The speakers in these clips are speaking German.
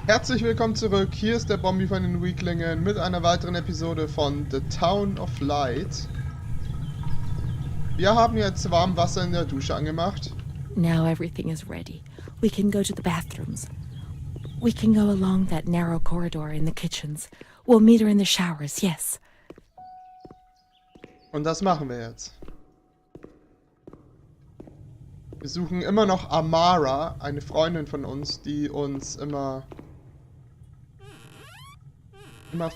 Herzlich willkommen zurück, hier ist der Bombi von den Weaklingen mit einer weiteren Episode von The Town of Light. Wir haben jetzt warm Wasser in der Dusche angemacht. Now everything is ready. We can go to the bathrooms. We can go along that narrow corridor in the kitchens. We'll meet her in the showers, yes. Und das machen wir jetzt. Wir suchen immer noch Amara, eine Freundin von uns, die uns immer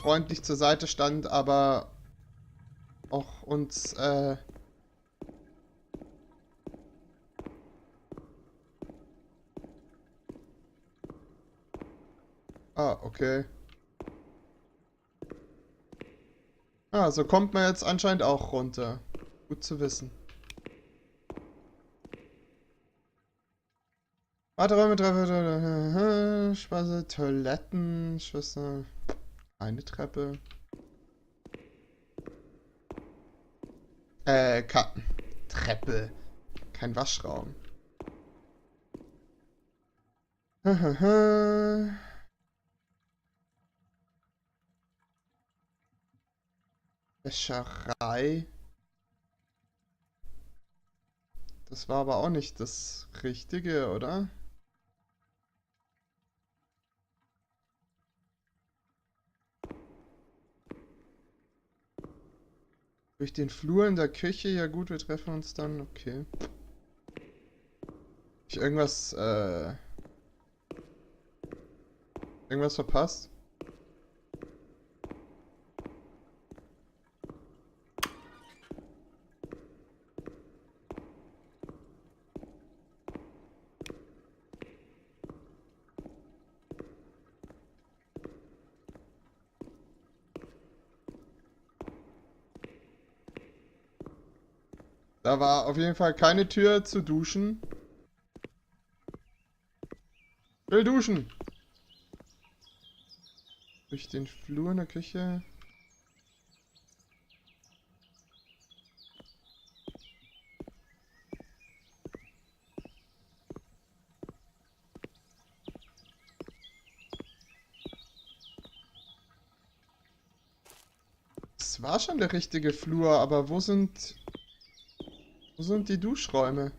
freundlich zur Seite stand, aber auch uns okay. So kommt man jetzt anscheinend auch runter. Gut zu wissen. Warteräume, Treppe, Spaß, Toiletten, Schwester. Eine Treppe. Treppe. Kein Waschraum. Wäscherei. Das war aber auch nicht das Richtige, oder? Durch den Flur in der Küche, ja gut, wir treffen uns dann, okay. Ich irgendwas verpasst? Da war auf jeden Fall keine Tür zu duschen. Will duschen. Durch den Flur in der Küche. Es war schon der richtige Flur, aber wo sind die Duschräume?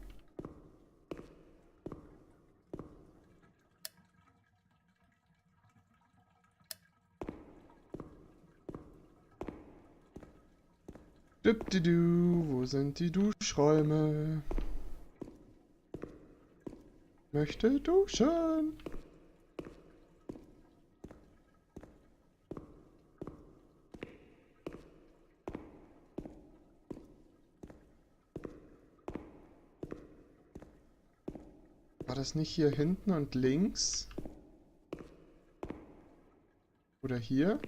Wo sind die Duschräume? Möchte duschen. War das nicht hier hinten und links? Oder hier?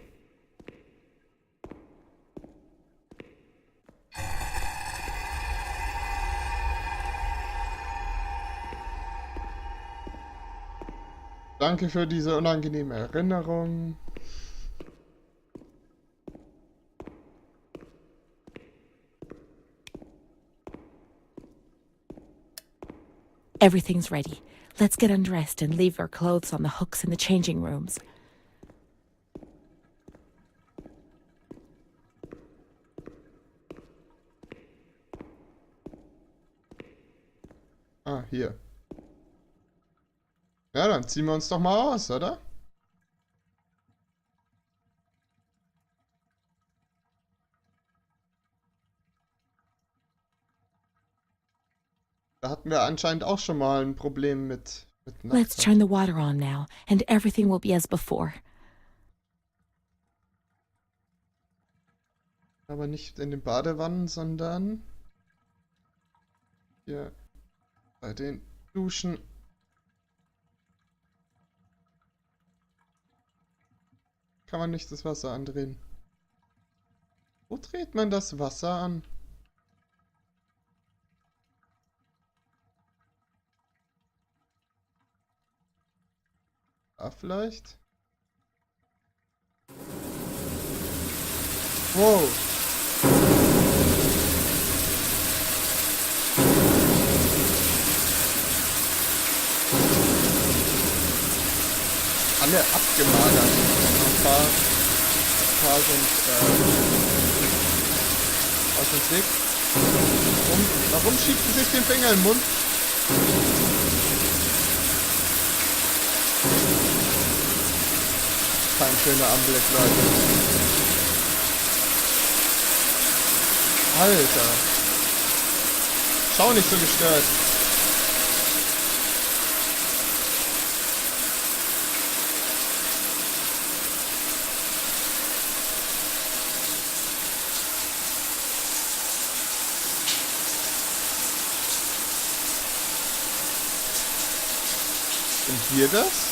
Danke für diese unangenehme Erinnerung. Everything's ready. Let's get undressed and leave our clothes on the hooks in the changing rooms. Hier. Ja, dann ziehen wir uns doch mal aus, oder? Da hatten wir anscheinend auch schon mal ein Problem mit Let's turn the water on now, and everything will be as before. Aber nicht in den Badewannen, sondern hier bei den Duschen. Kann man nicht das Wasser andrehen. Wo dreht man das Wasser an? Da vielleicht? Wow. alle abgemagert. Ein paar sind dick. Warum schiebt sie sich den Finger in den Mund? Kein schöner Anblick, Leute. Alter. Schau nicht so gestört. Sind wir das?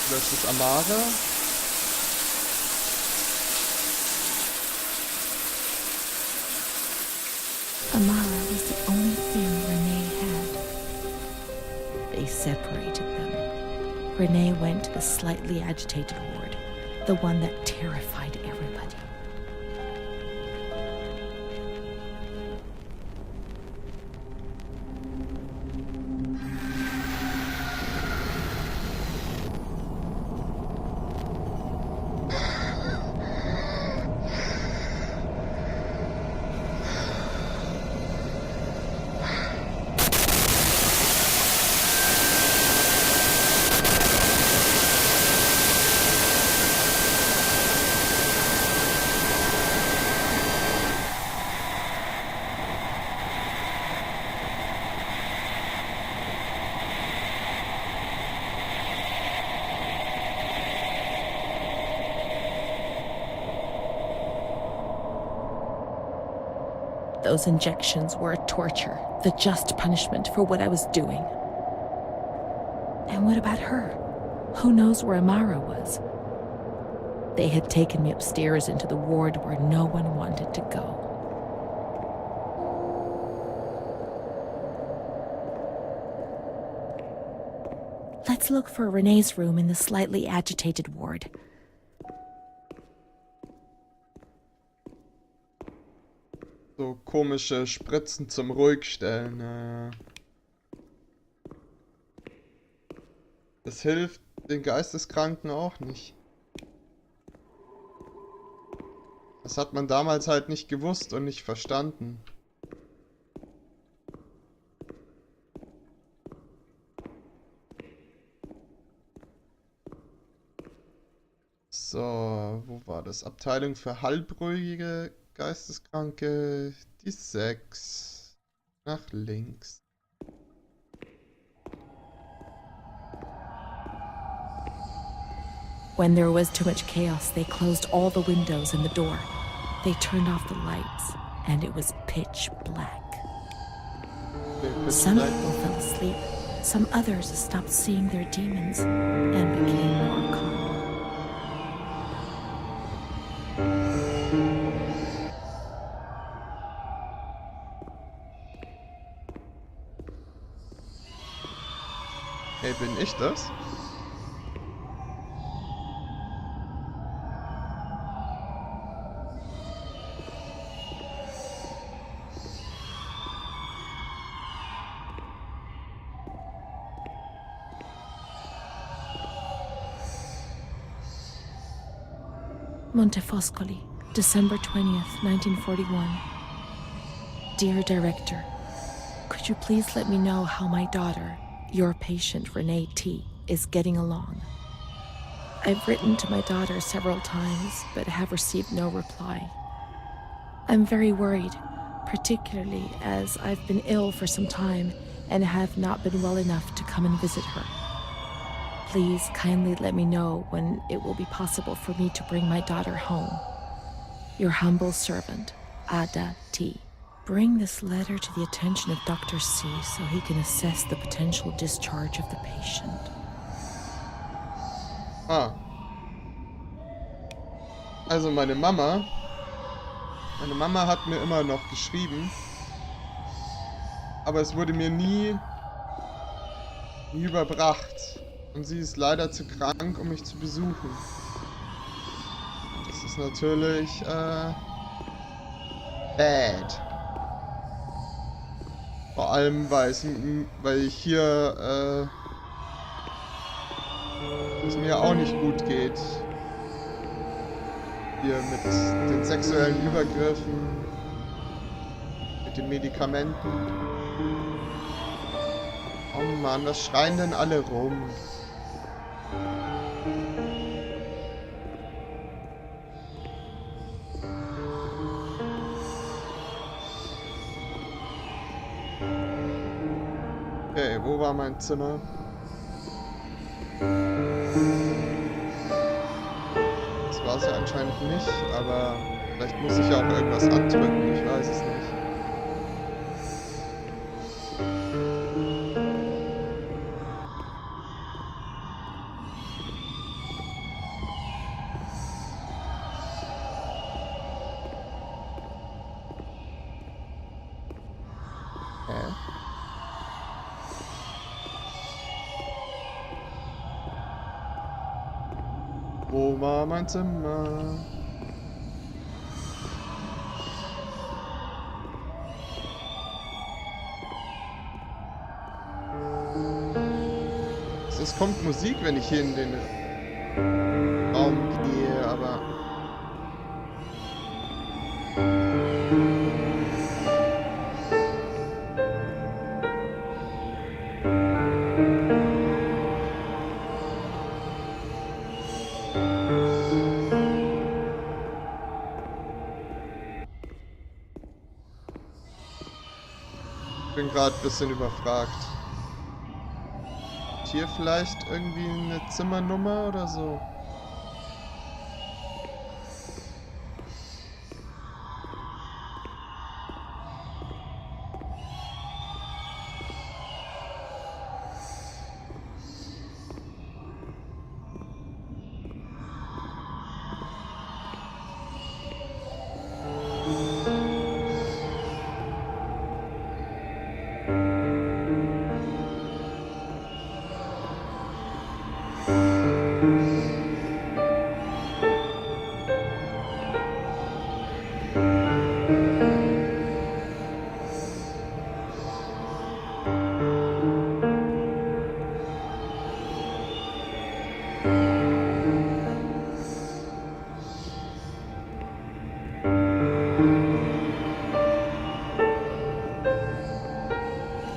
Oder ist das Amara? Amara was the only thing Renee had. They separated them. Renee went to the slightly agitated ward, the one that terrified everybody. Those injections were a torture, the just punishment for what I was doing. And what about her? Who knows where Amara was? They had taken me upstairs into the ward where no one wanted to go. Let's look for Renee's room in the slightly agitated ward. So komische Spritzen zum Ruhigstellen. Das hilft den Geisteskranken auch nicht. Das hat man damals halt nicht gewusst und nicht verstanden. So, wo war das? Abteilung für halbruhige Geisteskranke, die 6. Nach links. When there was too much chaos, they closed all the windows and the door. They turned off the lights, and it was pitch black. Some people fell asleep. Some others stopped seeing their demons and became more calm. Hey, bin ich das? Montefoscoli, December 20th, 1941. Dear Director, could you please let me know how my daughter, your patient Renee T., is getting along? I've written to my daughter several times, but have received no reply. I'm very worried, particularly as I've been ill for some time and have not been well enough to come and visit her. Please kindly let me know when it will be possible for me to bring my daughter home. Your humble servant, Ada T. Bring this letter to the attention of Dr. C so he can assess the potential discharge of the patient. Also meine Mama hat mir immer noch geschrieben, aber es wurde mir nie überbracht. Und sie ist leider zu krank, um mich zu besuchen. Das ist natürlich, bad. Vor allem, weil ich hier, mir auch nicht gut geht. Hier mit den sexuellen Übergriffen, mit den Medikamenten. Oh Mann, was schreien denn alle rum? Okay, wo war mein Zimmer? Das war es ja anscheinend nicht, aber vielleicht muss ich ja auch irgendwas andrücken, ich weiß es nicht. Hä? Wo war mein Zimmer? Es kommt Musik, wenn ich hier in den Raum gehe, aber... Ich bin gerade ein bisschen überfragt. Hier vielleicht irgendwie eine Zimmernummer oder so?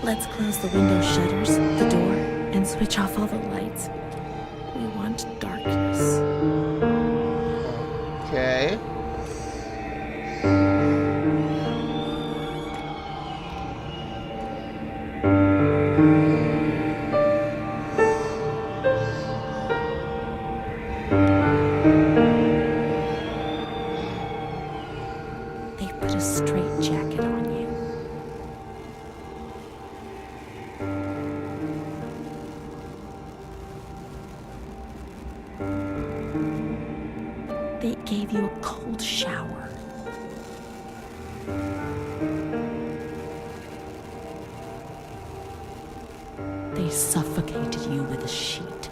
Let's close the window shutters, the door, and switch off all the lights. We want darkness. Okay. They put a straight jacket on you. They gave you a cold shower. They suffocated you with a sheet.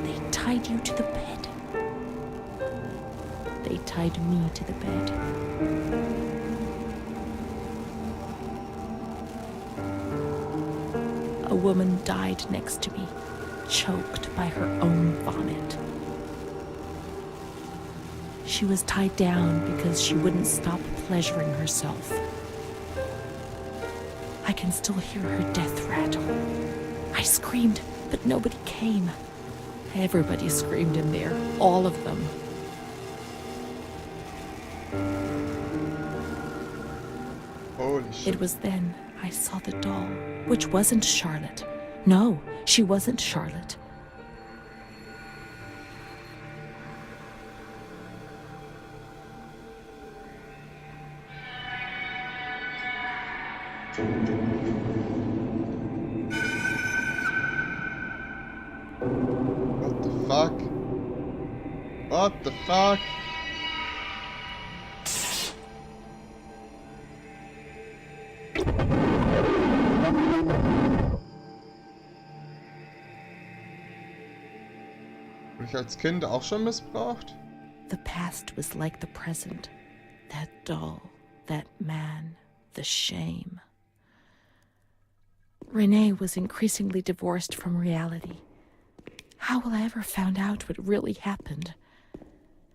They tied you to the bed. They tied me to the bed. A woman died next to me, choked by her own vomit. She was tied down because she wouldn't stop pleasuring herself. I can still hear her death rattle. I screamed, but nobody came. Everybody screamed in there, all of them. Holy shit. It was then I saw the doll, which wasn't Charlotte. No, she wasn't Charlotte. What the fuck? What the fuck? Wurde ich als Kind auch schon missbraucht? The past was like the present. That doll, that man, the shame. Renee was increasingly divorced from reality. How will I ever find out what really happened?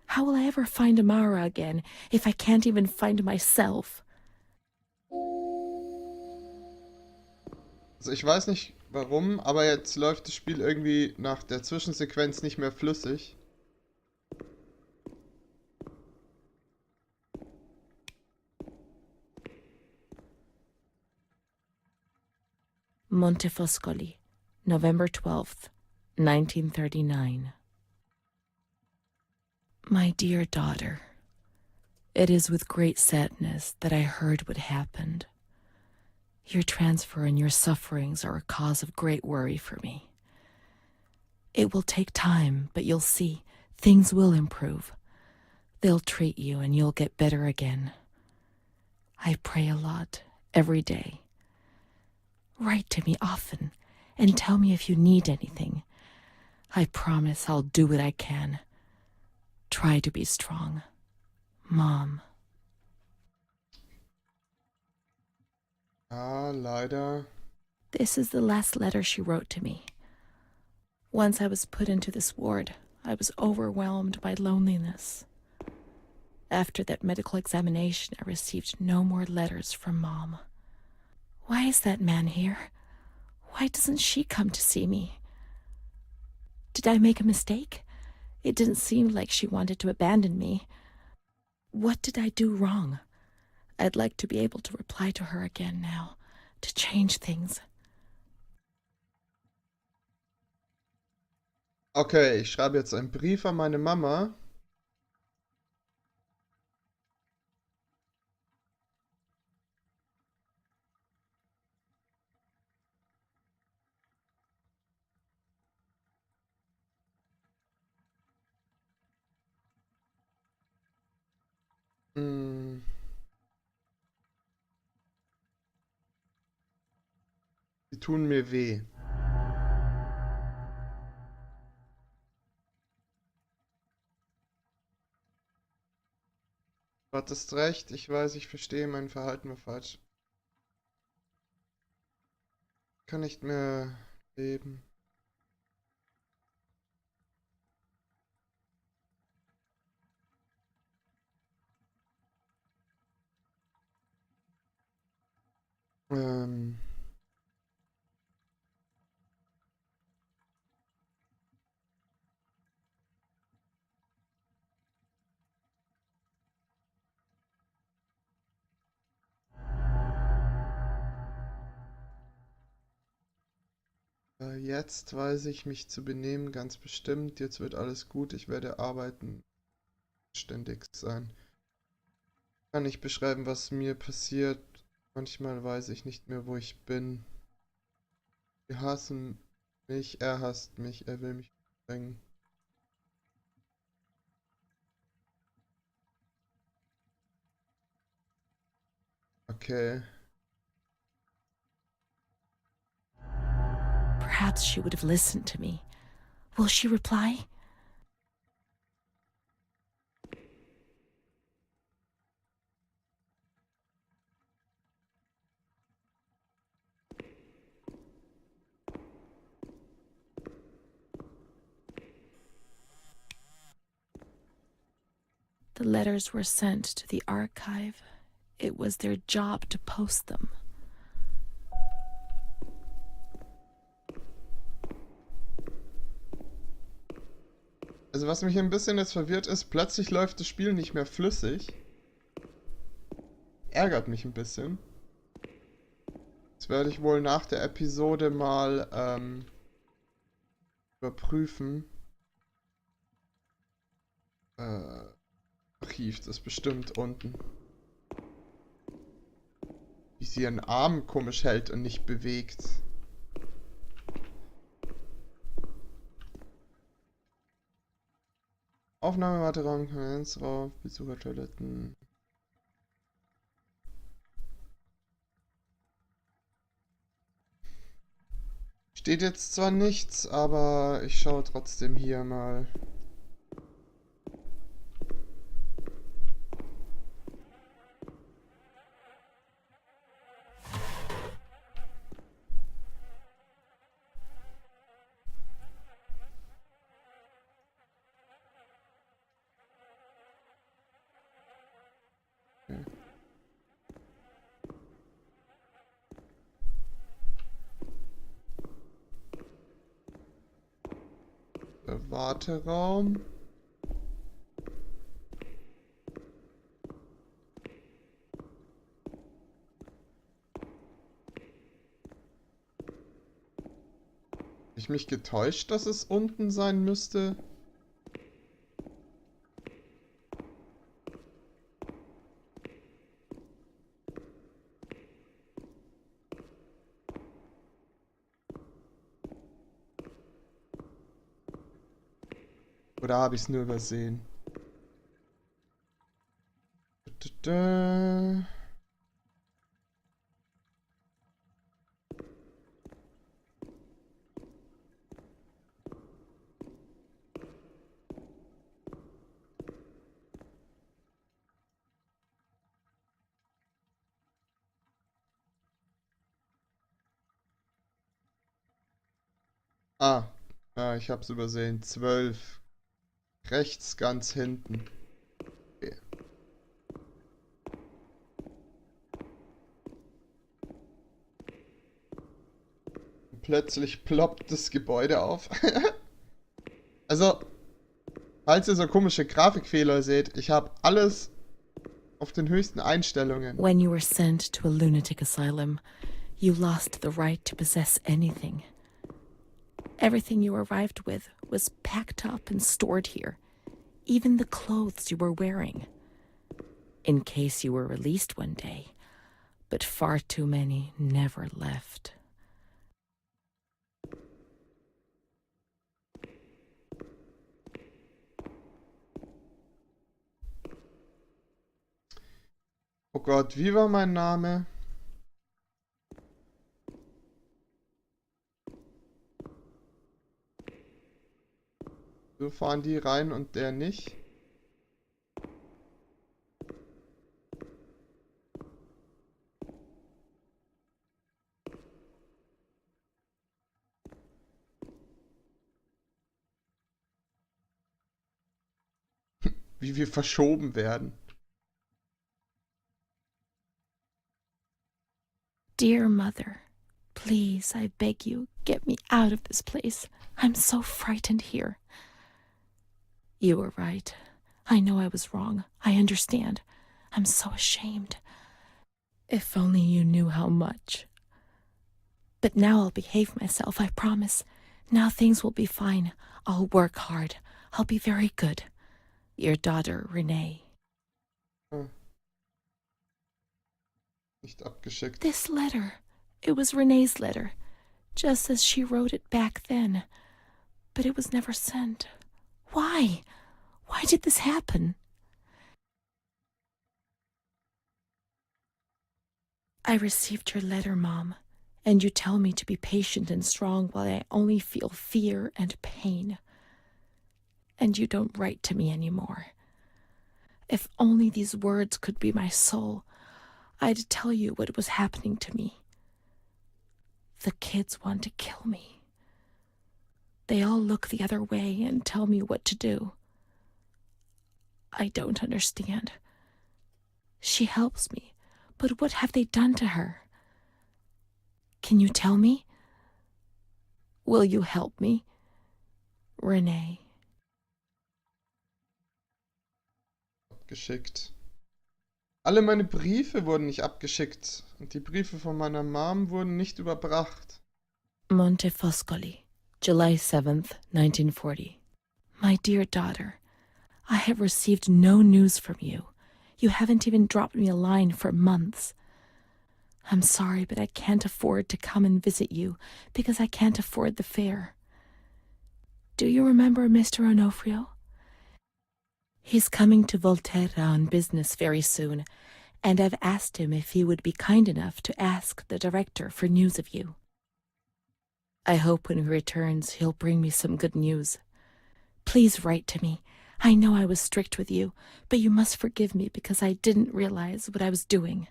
How will I ever find Amara again if I can't even find myself? Also ich weiß nicht warum, aber jetzt läuft das Spiel irgendwie nach der Zwischensequenz nicht mehr flüssig. Montefoscoli, November 12th, 1939. My dear daughter, it is with great sadness that I heard what happened. Your transfer and your sufferings are a cause of great worry for me. It will take time, but you'll see, things will improve. They'll treat you and you'll get better again. I pray a lot, every day. Write to me often and tell me if you need anything. I promise I'll do what I can. Try to be strong. Mom. Ah, leider. This is the last letter she wrote to me. Once I was put into this ward, I was overwhelmed by loneliness. After that medical examination, I received no more letters from Mom. Why is that man here? Why doesn't she come to see me? Did I make a mistake? It didn't seem like she wanted to abandon me. What did I do wrong? I'd like to be able to reply to her again now, to change things. Okay, ich schreibe jetzt einen Brief an meine Mama. Hm. Sie tun mir weh. Du hattest recht, ich weiß, ich verstehe, mein Verhalten war falsch. Ich kann nicht mehr leben. Ähm. Jetzt weiß ich mich zu benehmen, ganz bestimmt. Jetzt wird alles gut. Ich werde arbeiten, ständig sein. Ich kann nicht beschreiben, was mir passiert. Manchmal weiß ich nicht mehr, wo ich bin. Wir hassen mich, er hasst mich, er will mich umbringen. Okay. Perhaps she would have listened to me. Will she reply? The letters were sent to the archive. It was their job to post them. Also was mich ein bisschen jetzt verwirrt ist, plötzlich läuft das Spiel nicht mehr flüssig. Ärgert mich ein bisschen. Das werde ich wohl nach der Episode mal überprüfen. Archiv, das ist bestimmt unten. Wie sie ihren Arm komisch hält und nicht bewegt. Aufnahmewarteraum, Konferenzraum, Besuchertoiletten. Steht jetzt zwar nichts, aber ich schaue trotzdem hier mal. Warteraum. Habe ich mich getäuscht, dass es unten sein müsste? Oder habe ich es nur übersehen? Ah, ich habe es übersehen. 12. Rechts ganz hinten. Okay. Plötzlich ploppt das Gebäude auf. Also, falls ihr so komische Grafikfehler seht, ich habe alles auf den höchsten Einstellungen. When you were sent to a lunatic asylum, you lost the right to possess anything. Everything you arrived with was packed up and stored here, even the clothes you were wearing. In case you were released one day, but far too many never left. Oh Gott, wie war mein Name? So fahren die rein und der nicht. Wie wir verschoben werden. Dear Mother, please, I beg you, get me out of this place. I'm so frightened here. You were right. I know I was wrong. I understand. I'm so ashamed. If only you knew how much. But now I'll behave myself, I promise. Now things will be fine. I'll work hard. I'll be very good. Your daughter, Renee. Nicht abgeschickt. This letter. It was Renee's letter. Just as she wrote it back then. But it was never sent. Why? Why did this happen? I received your letter, Mom, and you tell me to be patient and strong while I only feel fear and pain. And you don't write to me anymore. If only these words could be my soul, I'd tell you what was happening to me. The kids want to kill me. They all look the other way and tell me what to do. I don't understand. She helps me, but what have they done to her? Can you tell me? Will you help me? Renee. Abgeschickt. Alle meine Briefe wurden nicht abgeschickt und die Briefe von meiner Mom wurden nicht überbracht. Montefoscoli, July 7th, 1940. My dear daughter, I have received no news from you. You haven't even dropped me a line for months. I'm sorry, but I can't afford to come and visit you because I can't afford the fare. Do you remember Mr. Onofrio? He's coming to Volterra on business very soon, and I've asked him if he would be kind enough to ask the director for news of you. I hope when he returns he'll bring me some good news. Please write to me. I know I was strict with you, but you must forgive me because I didn't realize what I was doing.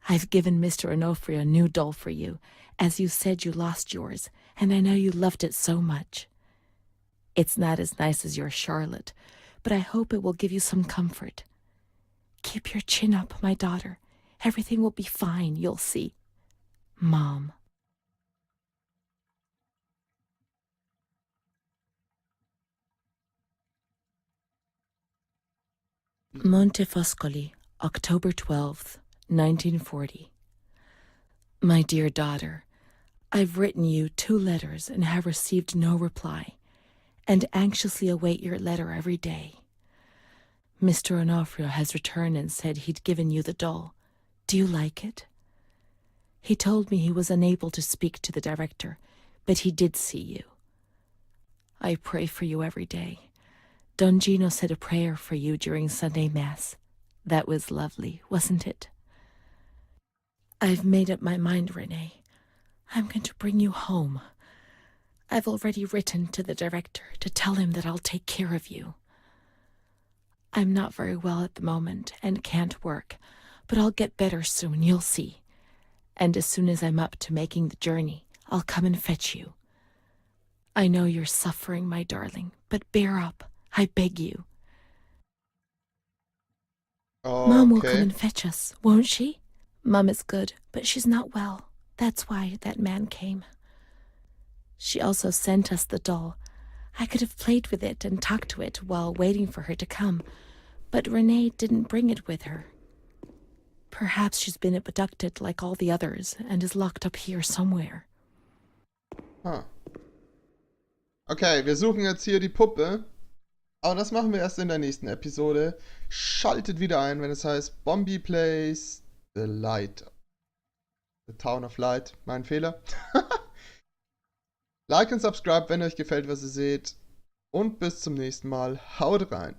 I've given Mr. Onofrio a new doll for you, as you said you lost yours, and I know you loved it so much. It's not as nice as your Charlotte, but I hope it will give you some comfort. Keep your chin up, my daughter. Everything will be fine, you'll see. Mom. Montefoscoli, October 12th, 1940. My dear daughter, I've written you 2 letters and have received no reply, and anxiously await your letter every day. Mr. Onofrio has returned and said he'd given you the doll. Do you like it? He told me he was unable to speak to the director, but he did see you. I pray for you every day. Don Gino said a prayer for you during Sunday Mass. That was lovely, wasn't it? I've made up my mind, Renee. I'm going to bring you home. I've already written to the director to tell him that I'll take care of you. I'm not very well at the moment and can't work, but I'll get better soon, you'll see. And as soon as I'm up to making the journey, I'll come and fetch you. I know you're suffering, my darling, but bear up, I beg you. Mom will come Okay. and fetch us, won't she? Mom is good, but she's not well. That's why that man came. She also sent us the doll. I could have played with it and talked to it while waiting for her to come, but Renee didn't bring it with her. Perhaps she's been abducted like all the others and is locked up here somewhere. Ah. Okay, wir suchen jetzt hier die Puppe. Aber das machen wir erst in der nächsten Episode. Schaltet wieder ein, wenn es heißt Bombi Plays The Light. The Town of Light. Mein Fehler. Like und subscribe, wenn euch gefällt, was ihr seht. Und bis zum nächsten Mal. Haut rein.